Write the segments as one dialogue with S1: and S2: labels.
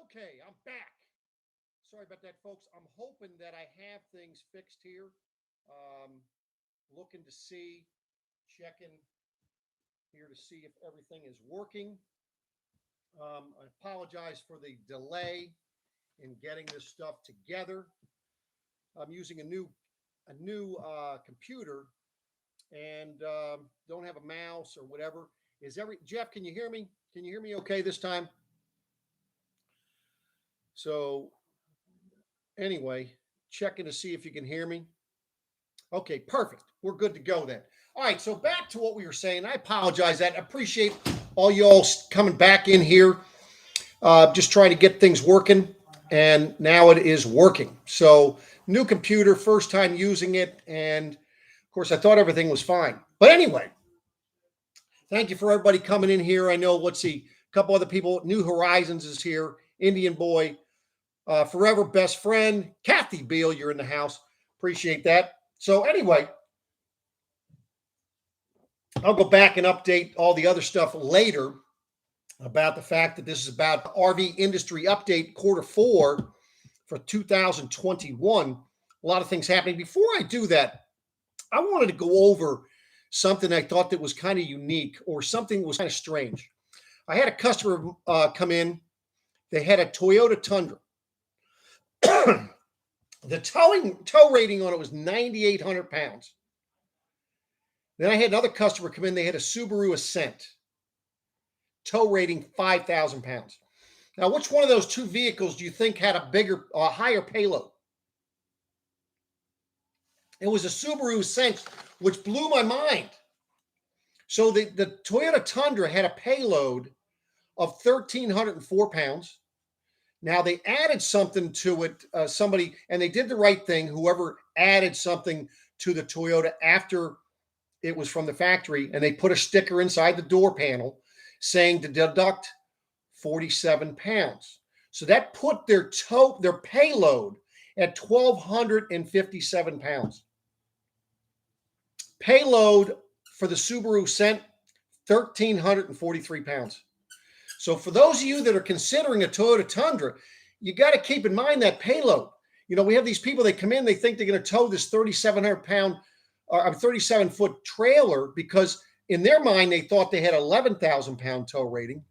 S1: Okay, I'm back. Sorry about that, folks. I'm hoping that I have things fixed here. Um, Looking to see, checking here to see if everything is working. I apologize for the delay in getting this stuff together. I'm using a new computer and don't have a mouse or whatever. Jeff? Can you hear me? Can you hear me okay this time? So anyway, checking to see if you can hear me. Okay, perfect. We're good to go then. All right, so back to what we were saying. I apologize that. I appreciate all y'all coming back in here. Just trying to get things working, and now it is working. So new computer, first time using it, and of course I thought everything was fine. But anyway, thank you for everybody coming in here. I know, let's see, a couple other people. New Horizons is here. Indian Boy, forever best friend. Kathy Beal, you're in the house. Appreciate that. So anyway, I'll go back and update all the other stuff later about the fact that this is about RV industry update Q4 for 2021. A lot of things happening. Before I do that, I wanted to go over something I thought that was kind of unique or something that was kind of strange. I had a customer come in. They had a Toyota Tundra. The tow rating on it was 9,800 pounds. Then I had another customer come in. They had a Subaru Ascent. Tow rating 5,000 pounds. Now, which one of those two vehicles do you think had a higher payload? It was a Subaru Ascent, which blew my mind. So the Toyota Tundra had a payload of 1,304 pounds. Now, they added something to it, and they did the right thing, whoever added something to the Toyota after it was from the factory, and they put a sticker inside the door panel saying to deduct 47 pounds. So that put their payload at 1,257 pounds. Payload for the Subaru Ascent, 1,343 pounds. So for those of you that are considering a Toyota Tundra, you got to keep in mind that payload. You know, we have these people that come in, they think they're going to tow this 37-foot trailer because in their mind, they thought they had 11,000 pound tow rating,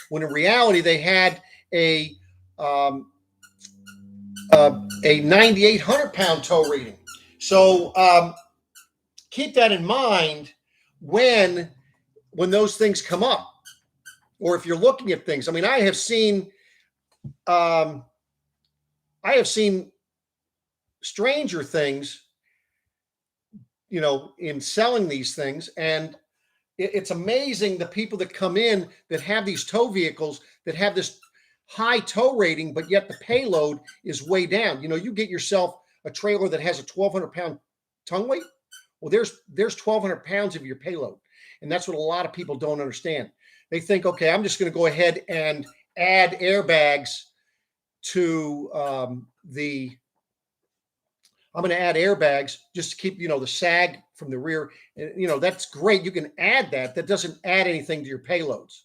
S1: when in reality, they had a 9,800 pound tow rating. So keep that in mind when those things come up, or if you're looking at things. I mean, I have seen stranger things, you know, in selling these things. And it's amazing the people that come in that have these tow vehicles that have this high tow rating, but yet the payload is way down. You know, you get yourself a trailer that has a 1,200 pound tongue weight. Well, there's 1,200 pounds of your payload. And that's what a lot of people don't understand. They think, okay, I'm just going to go ahead and add airbags to I'm going to add airbags just to keep, you know, the sag from the rear. And, you know, that's great. You can add that. That doesn't add anything to your payloads,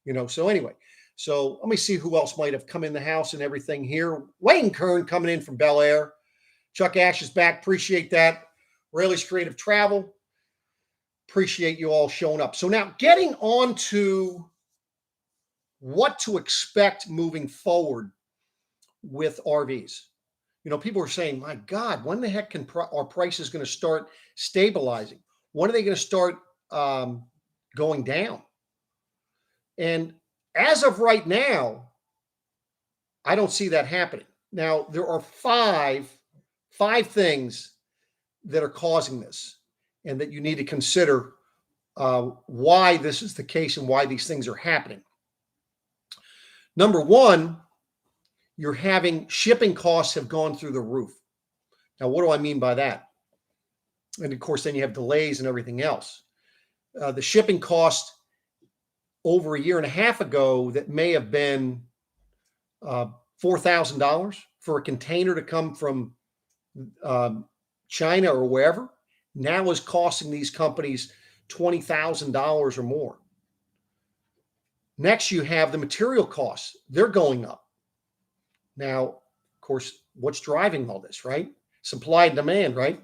S1: you know. So anyway, so let me see who else might have come in the house and everything here. Wayne Kern coming in from Bel Air. Chuck Ash is back. Appreciate that. Rayleigh's Creative Travel. Appreciate you all showing up. So now getting on to what to expect moving forward with RVs. You know, people are saying, my God, when the heck are prices going to start stabilizing? When are they going to start going down? And as of right now, I don't see that happening. Now, there are five things that are causing this and that you need to consider why this is the case and why these things are happening. Number one, you're having shipping costs have gone through the roof. Now, what do I mean by that? And of course, then you have delays and everything else. The shipping cost over a year and a half ago that may have been $4,000 for a container to come from China or wherever, now is costing these companies $20,000 or more. Next, you have the material costs. They're going up. Now, of course, what's driving all this, right? Supply and demand, right?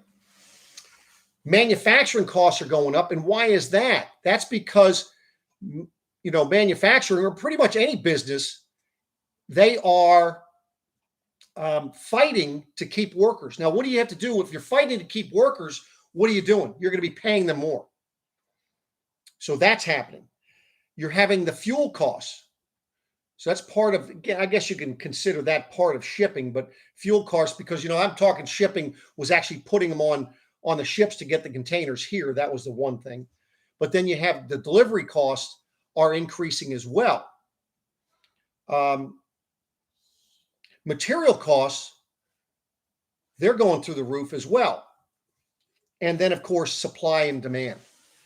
S1: Manufacturing costs are going up. And why is that? That's because, manufacturing, or pretty much any business, they are fighting to keep workers. Now, what do you have to do if you're fighting to keep workers? What are you doing? You're going to be paying them more. So that's happening. You're having the fuel costs. So that's part of, I guess you can consider that part of shipping, but fuel costs, because, I'm talking shipping was actually putting them on the ships to get the containers here. That was the one thing. But then you have the delivery costs are increasing as well. Material costs, they're going through the roof as well. And then, of course, supply and demand.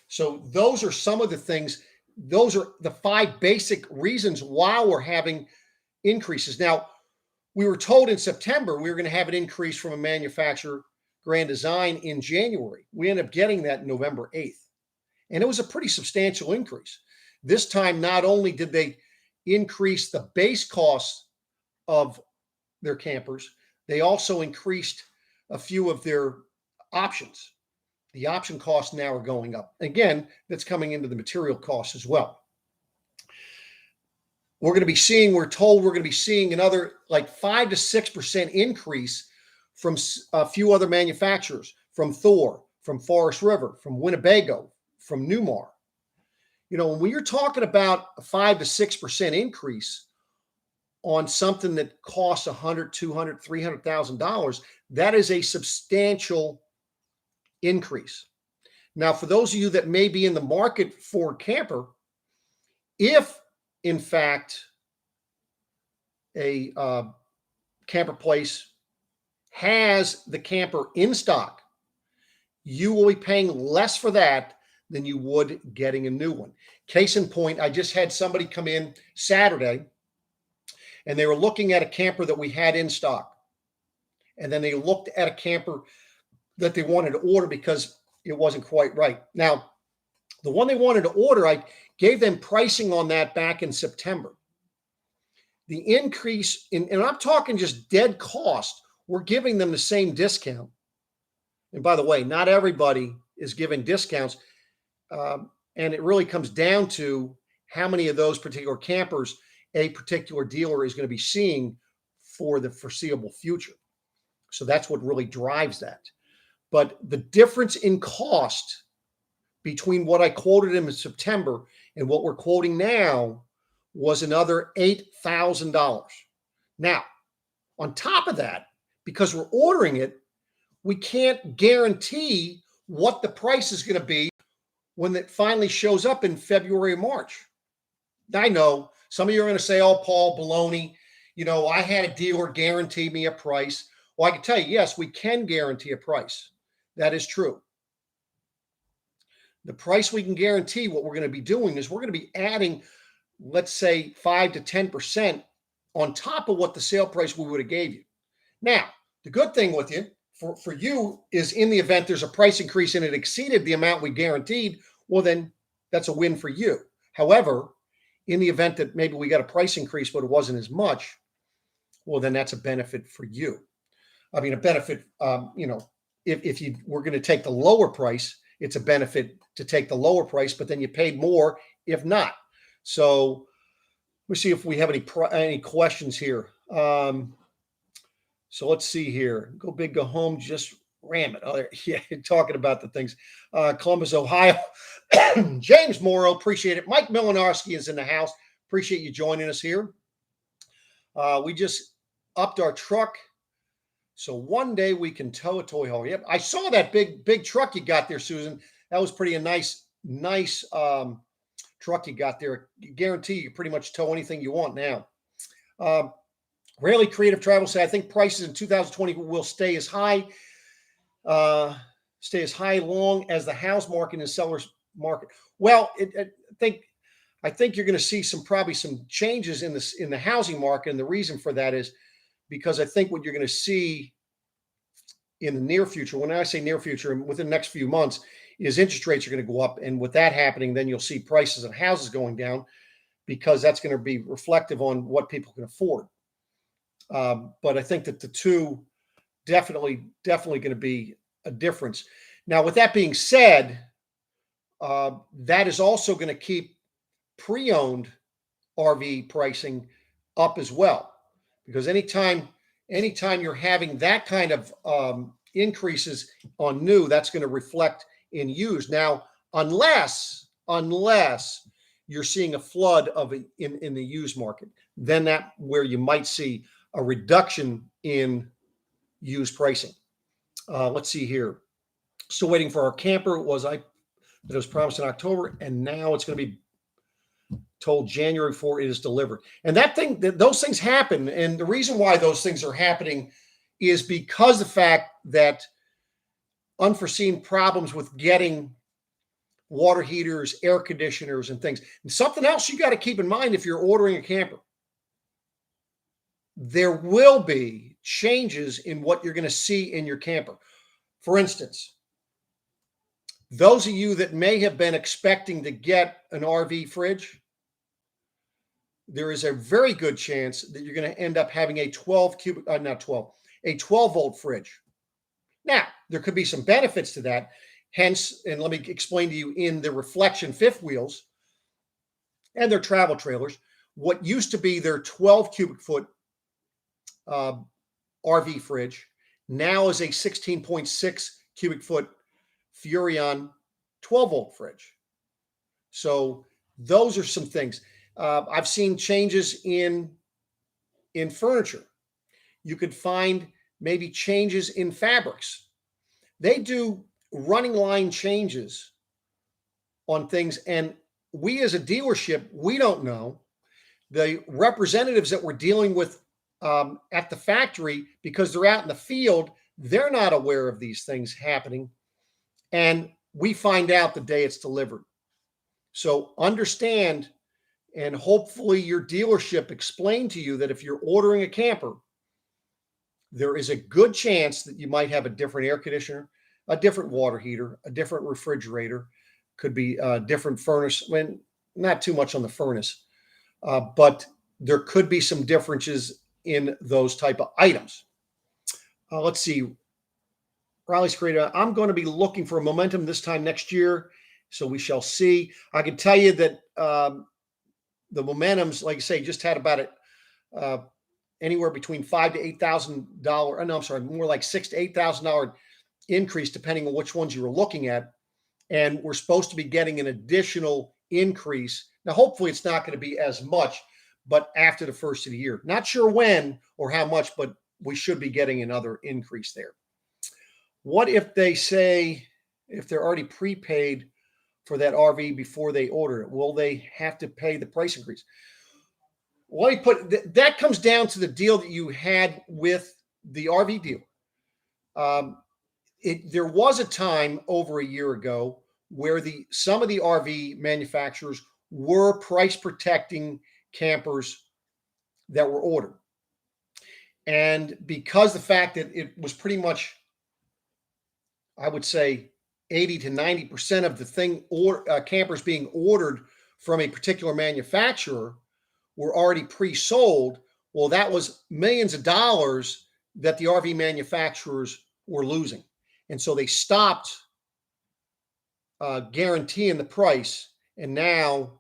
S1: So those are some of the things. Those are the 5 basic reasons why we're having increases. Now, we were told in September we were going to have an increase from a manufacturer, Grand Design, in January. We ended up getting that November 8th. And it was a pretty substantial increase. This time, not only did they increase the base costs of their campers, they also increased a few of their options. The option costs now are going up. Again, that's coming into the material costs as well. We're told we're going to be seeing another like 5 to 6% increase from a few other manufacturers, from Thor, from Forest River, from Winnebago, from Newmar. When you're talking about a 5 to 6% increase on something that costs $100,000, $200,000, $300,000, that is a substantial increase. Now, for those of you that may be in the market for a camper, if in fact a camper place has the camper in stock, you will be paying less for that than you would getting a new one. Case in point, I just had somebody come in Saturday and they were looking at a camper that we had in stock. And then they looked at a camper that they wanted to order because it wasn't quite right. Now, the one they wanted to order, I gave them pricing on that back in September. The increase and I'm talking just dead cost, we're giving them the same discount. And by the way, not everybody is giving discounts. And it really comes down to how many of those particular campers a particular dealer is going to be seeing for the foreseeable future. So that's what really drives that. But the difference in cost between what I quoted him in September and what we're quoting now was another $8,000. Now, on top of that, because we're ordering it, we can't guarantee what the price is going to be when it finally shows up in February or March. I know some of you are going to say, oh, Paul, baloney. I had a dealer guarantee me a price. Well, I can tell you, yes, we can guarantee a price. That is true. The price we can guarantee, what we're going to be doing is we're going to be adding, let's say, 5 to 10% on top of what the sale price we would have gave you. Now, the good thing with you, for you, is in the event there's a price increase and it exceeded the amount we guaranteed, well, then that's a win for you. However, in the event that maybe we got a price increase, but it wasn't as much, well, then that's a benefit for you. I mean, a benefit, if you were going to take the lower price, it's a benefit to take the lower price, but then you paid more if not. So let's see if we have any questions here. So let's see here. Go big, go home, just ram it. Oh, yeah, talking about the things. Columbus, Ohio. James Morrow, appreciate it. Mike Milinarski is in the house. Appreciate you joining us here. We just upped our truck, so one day we can tow a toy haul. Yep, I saw that big truck you got there, Susan. That was pretty nice truck you got there. I guarantee you can pretty much tow anything you want now. Rarely Creative Travel said, I think prices in 2020 will stay as high long as the house market and sellers market. Well, I think you're going to see probably some changes in the housing market, and the reason for that is because I think what you're going to see in the near future, when I say near future, within the next few months, is interest rates are going to go up, and with that happening, then you'll see prices of houses going down because that's going to be reflective on what people can afford. But I think that the two definitely going to be a difference. Now, with that being said, that is also going to keep pre-owned RV pricing up as well, because anytime you're having that kind of increases on new, that's going to reflect in used. Now, unless you're seeing a flood of in the used market, then that where you might see a reduction in used pricing. Let's see here. Still waiting for our camper. That was promised in October, and now it's going to be told January 4 it is delivered. And those things happen. And the reason why those things are happening is because the fact that unforeseen problems with getting water heaters, air conditioners, and things. And something else you got to keep in mind if you're ordering a camper, there will be changes in what you're going to see in your camper. For instance, those of you that may have been expecting to get an RV fridge, there is a very good chance that you're going to end up having a 12 volt fridge. Now, there could be some benefits to that. Hence, and let me explain to you, in the reflection fifth wheels and their travel trailers, what used to be their 12 cubic foot RV fridge now is a 16.6 cubic foot Furrion 12 volt fridge. So those are some things. I've seen changes in furniture. You could find maybe changes in fabrics. They do running line changes on things, and we as a dealership, we don't know. The representatives that we're dealing with at the factory, because they're out in the field, they're not aware of these things happening, and we find out the day it's delivered. So understand, and hopefully your dealership explained to you that if you're ordering a camper, there is a good chance that you might have a different air conditioner, a different water heater, a different refrigerator, could be a different furnace. When not too much on the furnace, but there could be some differences in those type of items. Let's see. Riley's created. I'm going to be looking for a momentum this time next year, so we shall see. I can tell you that the momentums, like I say, just had about it. Anywhere between $5,000 to $8,000. No, I'm sorry, more like $6,000 to $8,000 increase, depending on which ones you were looking at. And we're supposed to be getting an additional increase. Now, hopefully, it's not going to be as much, but after the first of the year, not sure when or how much, but we should be getting another increase there. What if they say if they're already prepaid for that RV before they order it? Will they have to pay the price increase? Let me put that comes down to the deal that you had with the RV deal. There was a time over a year ago where some of the RV manufacturers were price protecting campers that were ordered. And because the fact that it was pretty much, I would say 80 to 90% of the campers being ordered from a particular manufacturer were already pre-sold. Well, that was millions of dollars that the RV manufacturers were losing. And so they stopped guaranteeing the price. And now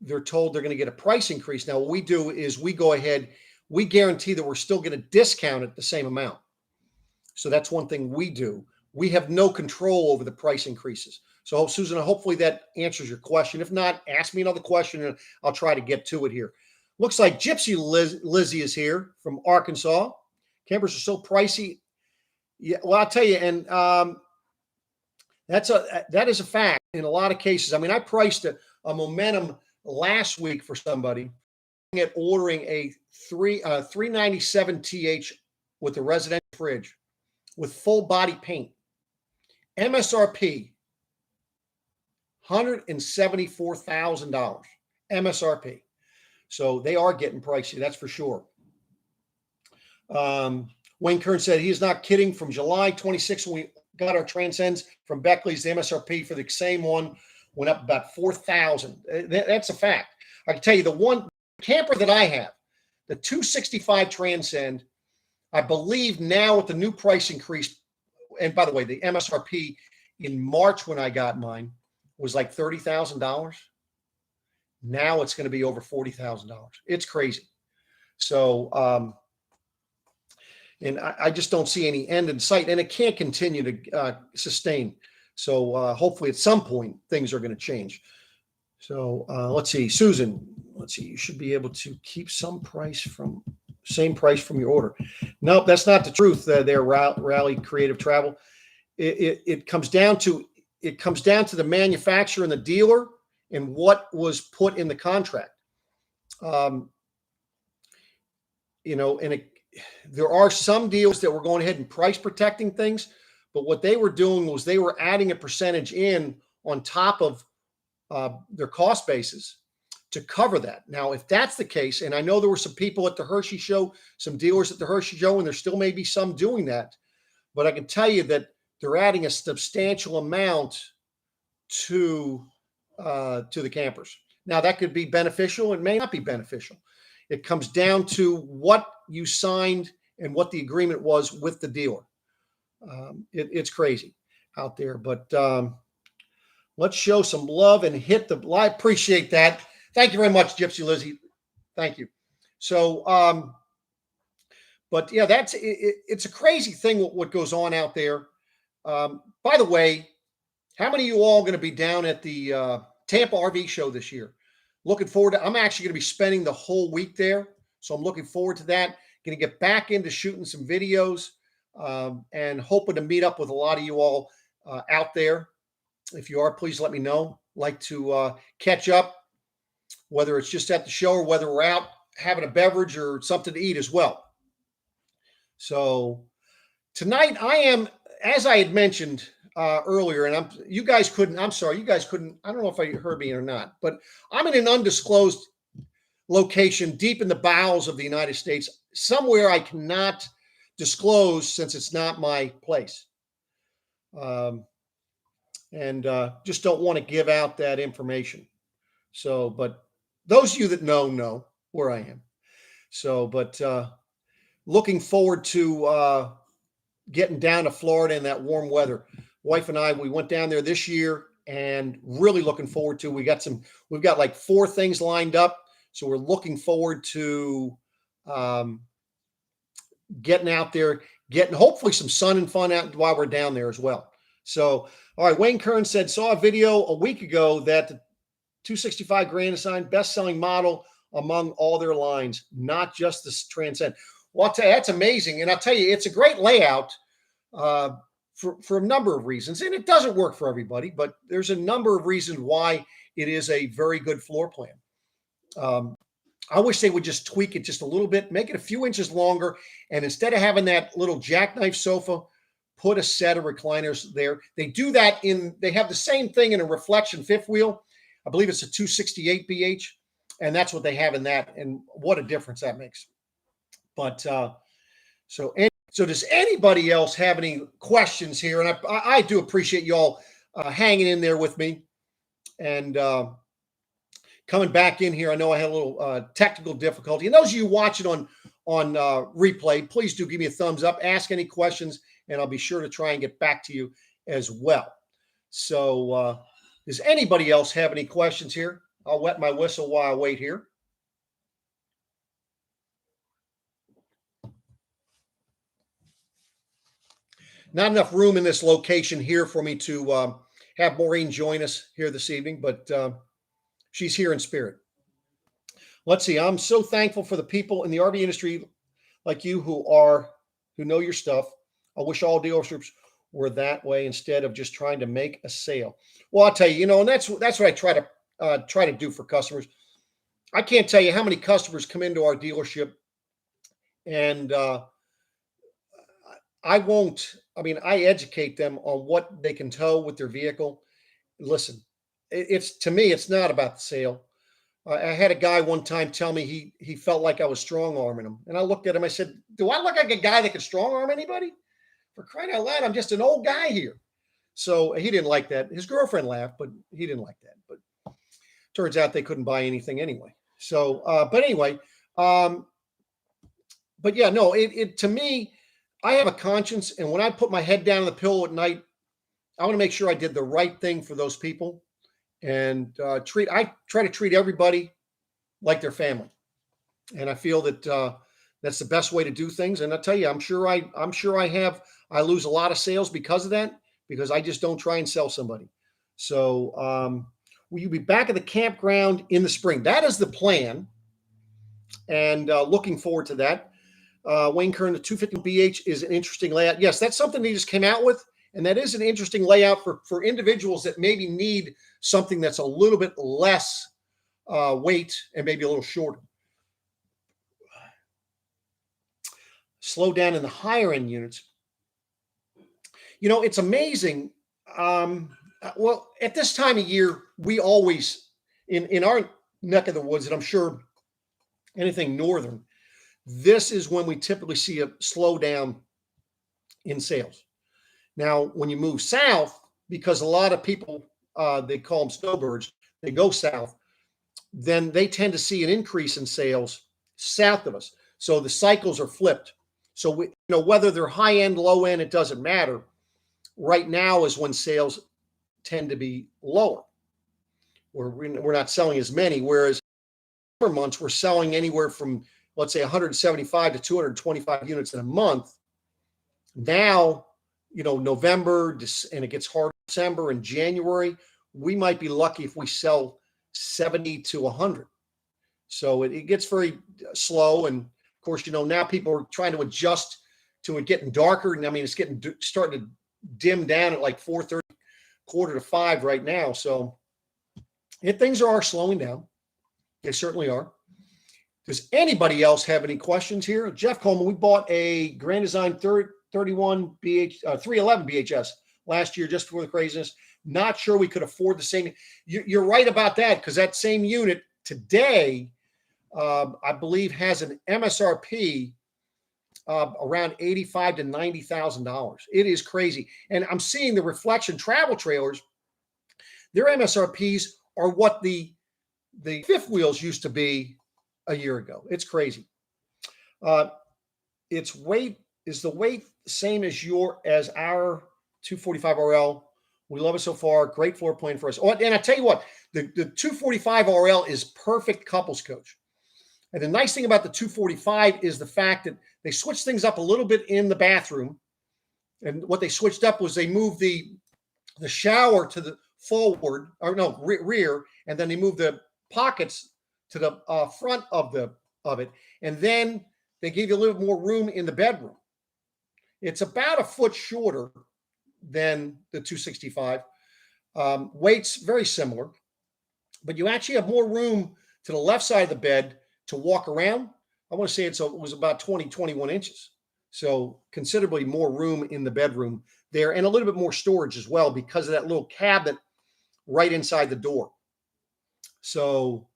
S1: they're told they're going to get a price increase. Now, what we do is we go ahead, we guarantee that we're still going to discount it the same amount. So that's one thing we do. We have no control over the price increases. So, Susan, hopefully that answers your question. If not, ask me another question and I'll try to get to it here. Looks like Gypsy Lizzie is here from Arkansas. Campers are so pricey. Yeah, well, I'll tell you, and that is a fact in a lot of cases. I mean, I priced a momentum last week for somebody at ordering a 397 TH with a residential fridge with full body paint. MSRP, $174,000 MSRP. So they are getting pricey, that's for sure. Wayne Kern said he is not kidding. From July 26th, when we got our Transcends from Beckley's, the MSRP for the same one went up about $4,000. That's a fact. I can tell you the one camper that I have The 265 Transcend, I believe now with the new price increase, and by the way, the MSRP in March when I got mine was like $30,000. Now it's going to be over $40,000. It's crazy. So, and I just don't see any end in sight, and it can't continue to sustain. So hopefully at some point things are going to change. So let's see, Susan, let's see, you should be able to keep same price from your order. Nope, that's not the truth. There, Rally Creative Travel. It comes down to the manufacturer and the dealer and what was put in the contract. There are some deals that were going ahead and price protecting things, but what they were doing was they were adding a percentage in on top of their cost basis to cover that. Now, if that's the case, and I know there were some people at the Hershey show, some dealers at the Hershey show, and there still may be some doing that, but I can tell you that they're adding a substantial amount to the campers. Now, that could be beneficial. It may not be beneficial. It comes down to what you signed and what the agreement was with the dealer. It's crazy out there, but let's show some love and hit the. I appreciate that. Thank you very much, Gypsy Lizzie. Thank you. So, but yeah, it's a crazy thing what goes on out there. By the way, how many of you all are going to be down at the Tampa RV show this year? Looking forward to. I'm actually going to be spending the whole week there, so I'm looking forward to that. Going to get back into shooting some videos and hoping to meet up with a lot of you all out there. If you are, please let me know. Like to catch up, whether it's just at the show or whether we're out having a beverage or something to eat as well. So tonight I am, as I had mentioned earlier, and you guys couldn't, I don't know if you heard me or not, but I'm in an undisclosed location deep in the bowels of the United States, somewhere I cannot disclose since it's not my place. And just don't want to give out that information. So, but those of you that know where I am. So, but looking forward to getting down to Florida in that warm weather. Wife and I, we went down there this year and really looking forward to. We've got like 4 things lined up. So we're looking forward to getting out there, getting hopefully some sun and fun out while we're down there as well. So, all right, Wayne Kern said, saw a video a week ago that the 265 Grand Design best-selling model among all their lines, not just the Transcend. Well, I'll tell you, that's amazing. And I'll tell you, it's a great layout for a number of reasons. And it doesn't work for everybody, but there's a number of reasons why it is a very good floor plan. I wish they would just tweak it just a little bit, make it a few inches longer. And instead of having that little jackknife sofa, put a set of recliners there. They do that they have the same thing in a reflection fifth wheel. I believe it's a 268 BH. And that's what they have in that. And what a difference that makes. But so does anybody else have any questions here? And I do appreciate y'all hanging in there with me and coming back in here. I know I had a little technical difficulty. And those of you watching on replay, please do give me a thumbs up, ask any questions, and I'll be sure to try and get back to you as well. So does anybody else have any questions here? I'll wet my whistle while I wait here. Not enough room in this location here for me to have Maureen join us here this evening, but she's here in spirit. Let's see. I'm so thankful for the people in the RV industry like you who know your stuff. I wish all dealerships were that way instead of just trying to make a sale. Well, I'll tell you, and that's what I try to do for customers. I can't tell you how many customers come into our dealership and I educate them on what they can tow with their vehicle. Listen, to me, it's not about the sale. I had a guy one time tell me he felt like I was strong arming him. And I looked at him, I said, do I look like a guy that can strong arm anybody? For crying out loud, I'm just an old guy here. So he didn't like that. His girlfriend laughed, but he didn't like that. But turns out they couldn't buy anything anyway. So, but anyway, but yeah, no, it to me, I have a conscience, and when I put my head down on the pillow at night, I want to make sure I did the right thing for those people, and I try to treat everybody like their family, and I feel that that's the best way to do things. And I tell you, I lose a lot of sales because of that, because I just don't try and sell somebody. So will you be back at the campground in the spring? That is the plan, and looking forward to that. Wayne Kern, the 250 BH is an interesting layout. Yes, that's something they just came out with, and that is an interesting layout for individuals that maybe need something that's a little bit less weight and maybe a little shorter. Slow down in the higher end units. It's amazing. Well, at this time of year, we always, in our neck of the woods, and I'm sure anything northern, this is when we typically see a slowdown in sales. Now, when you move south, because a lot of people, they call them snowbirds, they go south, then they tend to see an increase in sales south of us. So the cycles are flipped. So whether they're high end, low end, it doesn't matter. Right now is when sales tend to be lower, where we're not selling as many. Whereas summer months, we're selling anywhere from, let's say, 175 to 225 units in a month. Now, November, and it gets hard December and January, we might be lucky if we sell 70 to 100. So it gets very slow. And of course, now people are trying to adjust to it getting darker. And I mean, it's starting to dim down at like 4:30, quarter to 5 right now. So things are slowing down. They certainly are. Does anybody else have any questions here? Jeff Coleman, we bought a Grand Design 311 BHS last year just before the craziness. Not sure we could afford the same. You're right about that, because that same unit today, I believe, has an MSRP around $85,000 to $90,000. It is crazy. And I'm seeing the Reflection travel trailers, their MSRPs are what the fifth wheels used to be a year ago. It's crazy. Its weight is the weight same as our 245 RL. We love it so far. Great floor plan for us. Oh, and I tell you what, the 245 RL is perfect couples coach. And the nice thing about the 245 is the fact that they switched things up a little bit in the bathroom. And what they switched up was they moved the shower to the rear, and then they moved the pockets to the front of it. And then they gave you a little more room in the bedroom. It's about a foot shorter than the 265. Weight's very similar, but you actually have more room to the left side of the bed to walk around. I want to say it was about 20, 21 inches. So considerably more room in the bedroom there, and a little bit more storage as well because of that little cabinet right inside the door. So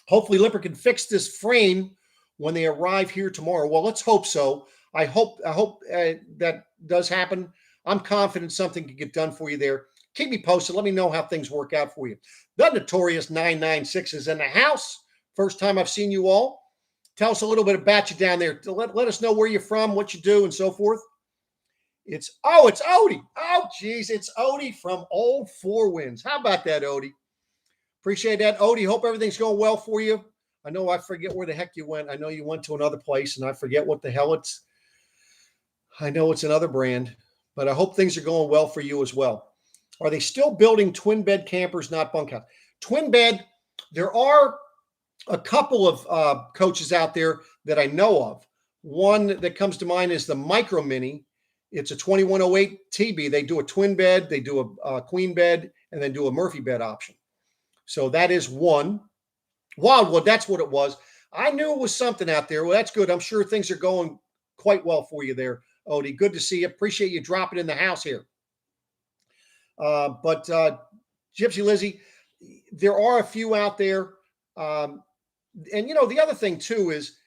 S1: hopefully Lippert can fix this frame when they arrive here tomorrow. Well, let's hope so. I hope that does happen. I'm confident something can get done for you there. Keep me posted. Let me know how things work out for you. The Notorious 996 is in the house. First time I've seen you all. Tell us a little bit about you down there. Let us know where you're from, what you do, and so forth. It's Odie. Oh, geez, it's Odie from Old Four Winds. How about that, Odie? Appreciate that, Odie. Hope everything's going well for you. I know I forget where the heck you went. I know you went to another place, and I forget what the hell it's. I know it's another brand, but I hope things are going well for you as well. Are they still building twin bed campers, not bunkhouse? Twin bed, there are a couple of coaches out there that I know of. One that comes to mind is the Micro Mini. It's a 2108 TB. They do a twin bed, they do a queen bed, and then do a Murphy bed option. So that is one. Wildwood, that's what it was. I knew it was something out there. Well, that's good. I'm sure things are going quite well for you there, Odie. Good to see you. Appreciate you dropping in the house here. But Gypsy Lizzie, there are a few out there. And, the other thing, too, is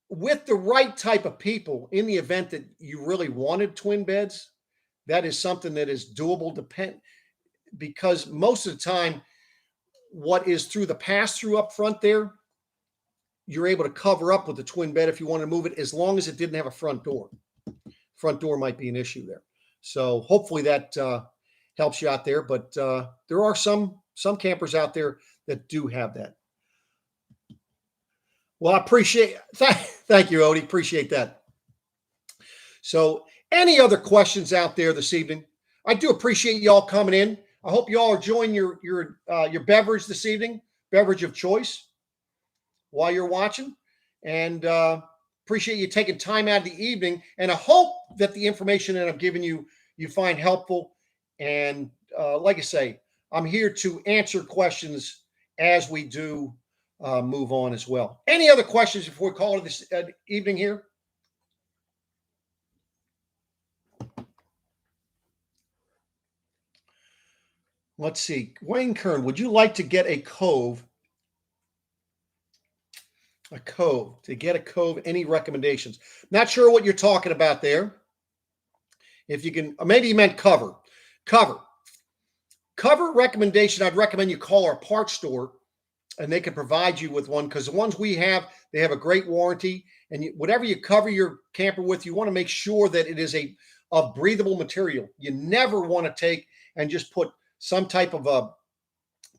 S1: with the right type of people, in the event that you really wanted twin beds, that is something that is doable, because most of the time, what is through the pass-through up front there, you're able to cover up with the twin bed if you want to move it, as long as it didn't have a front door. Front door might be an issue there. So hopefully that helps you out there. But there are some campers out there that do have that. Well, I appreciate thank you, Odie. Appreciate that. So any other questions out there this evening? I do appreciate y'all coming in. I hope you all are enjoying your beverage this evening, beverage of choice, while you're watching. And appreciate you taking time out of the evening. And I hope that the information that I'm giving you, you find helpful. And like I say, I'm here to answer questions as we do move on as well. Any other questions before we call it this evening here? Let's see. Wayne Kern, would you like to get a cove? A cove. To get a cove, any recommendations? Not sure what you're talking about there. If you can, maybe you meant cover. Cover recommendation, I'd recommend you call our parts store and they can provide you with one, because the ones we have, they have a great warranty. And whatever you cover your camper with, you want to make sure that it is a breathable material. You never want to take and just put some type of a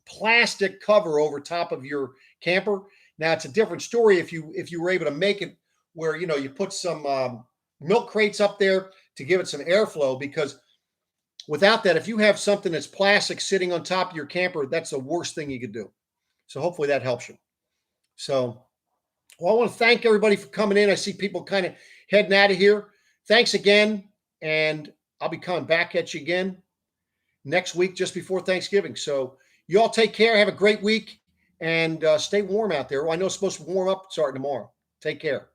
S1: plastic cover over top of your camper. Now it's a different story if you were able to make it where, you know, you put some milk crates up there to give it some airflow, because without that, if you have something that's plastic sitting on top of your camper, that's the worst thing you could do. So hopefully that helps you. So, well, I want to thank everybody for coming in. I see people kind of heading out of here. Thanks again. And I'll be coming back at you again next week, just before Thanksgiving. So you all take care. Have a great week and stay warm out there. Well, I know it's supposed to warm up starting tomorrow. Take care.